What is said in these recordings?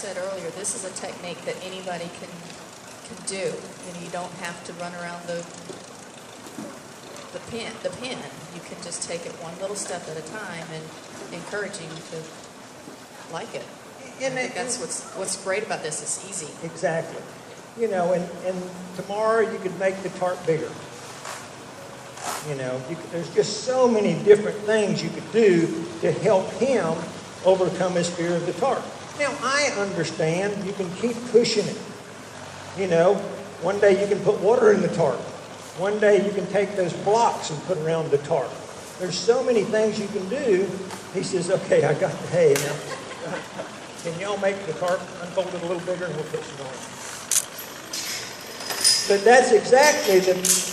said earlier, this is a technique that anybody can do. You know, you don't have to run around the pin. You can just take it one little step at a time and encouraging to like it. And I think that's what's great about this. It's easy. Exactly. You know, and tomorrow you could make the tarp bigger. You know, there's just so many different things you could do to help him overcome his fear of the tarp. Now, I understand you can keep pushing it. You know, one day you can put water in the tarp. One day you can take those blocks and put around the tarp. There's so many things you can do. He says, okay, I got the hay now. Can y'all make the tarp unfold it a little bigger and we'll put some on? But that's exactly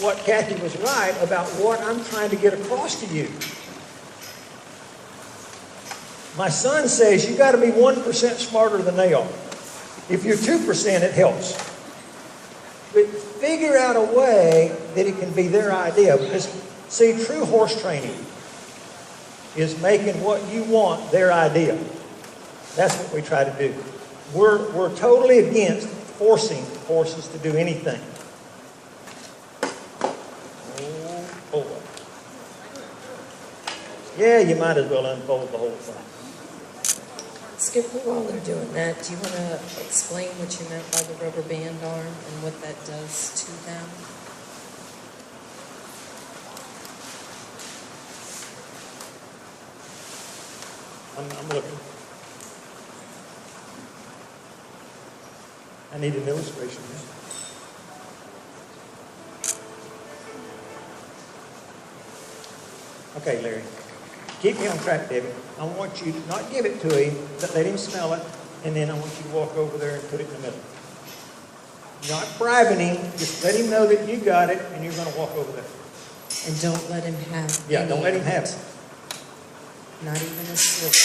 what Kathy was right about what I'm trying to get across to you. My son says you got to be 1% smarter than they are. If you're 2%, it helps. But figure out a way that it can be their idea. Because, see, true horse training is making what you want their idea. That's what we try to do. We're totally against forcing horses to do anything. Oh, boy. Yeah, you might as well unfold the whole thing. Skipper, while they're doing that, do you want to explain what you meant by the rubber band arm and what that does to them? I'm looking. I need an illustration. Okay, Larry. Keep me on track, Debbie. I want you to not give it to him, but let him smell it, and then I want you to walk over there and put it in the middle. Not bribing him, just let him know that you got it, and you're going to walk over there. And don't let him have Yeah, don't let him have it. Not even a sliver.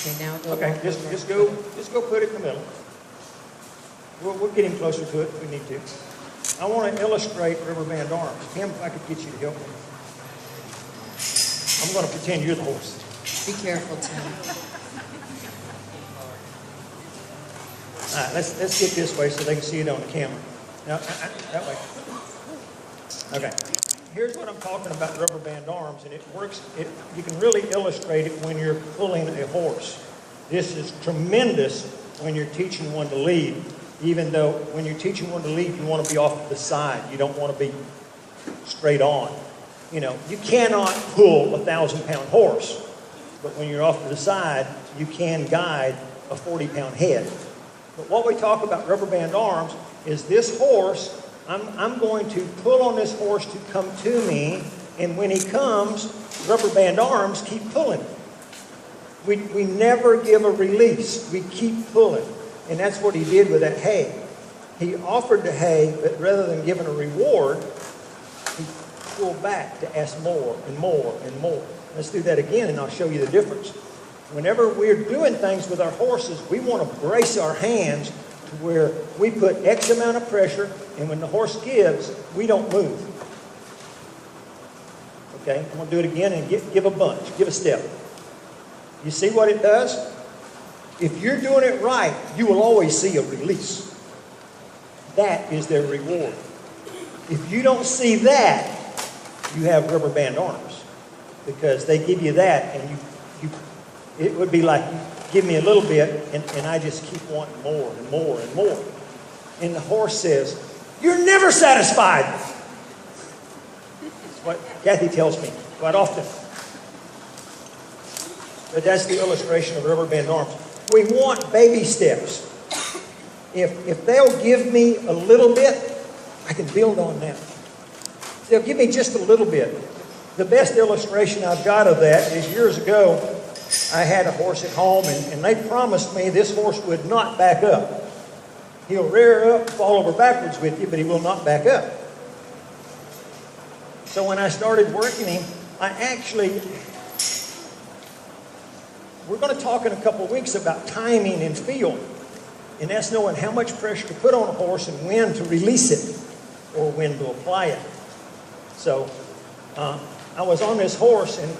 Okay, now go. Okay, just go put it in the middle. We'll get him closer to it if we need to. I want to illustrate rubber band arms. Tim, if I could get you to help me. I'm going to pretend you're the horse. Be careful, Tim. All right, let's get this way so they can see it on the camera. Now, that way. Okay. Here's what I'm talking about rubber band arms, and it works. You can really illustrate it when you're pulling a horse. This is tremendous when you're teaching one to lead. Even though when you're teaching one to lead, you want to be off to the side. You don't want to be straight on. You know, you cannot pull a 1,000-pound horse. But when you're off to the side, you can guide a 40-pound head. But what we talk about rubber band arms is this horse, I'm going to pull on this horse to come to me, and when he comes, rubber band arms keep pulling. We never give a release. We keep pulling. And that's what he did with that hay. He offered the hay, but rather than giving a reward, he pulled back to ask more and more and more. Let's do that again, and I'll show you the difference. Whenever we're doing things with our horses, we want to brace our hands to where we put X amount of pressure, and when the horse gives, we don't move. Okay, I'm going to do it again and give a bunch, give a step. You see what it does? If you're doing it right, you will always see a release. That is their reward. If you don't see that, you have rubber band arms. Because they give you that, and it would be like, you give me a little bit, and I just keep wanting more and more and more. And the horse says, you're never satisfied. That's what Kathy tells me quite often. But that's the illustration of rubber band arms. We want baby steps. If they'll give me a little bit, I can build on that. If they'll give me just a little bit. The best illustration I've got of that is years ago, I had a horse at home, and they promised me this horse would not back up. He'll rear up, fall over backwards with you, but he will not back up. So when I started working him, we're going to talk in a couple of weeks about timing and feel. And that's knowing how much pressure to put on a horse and when to release it or when to apply it. So I was on this horse, and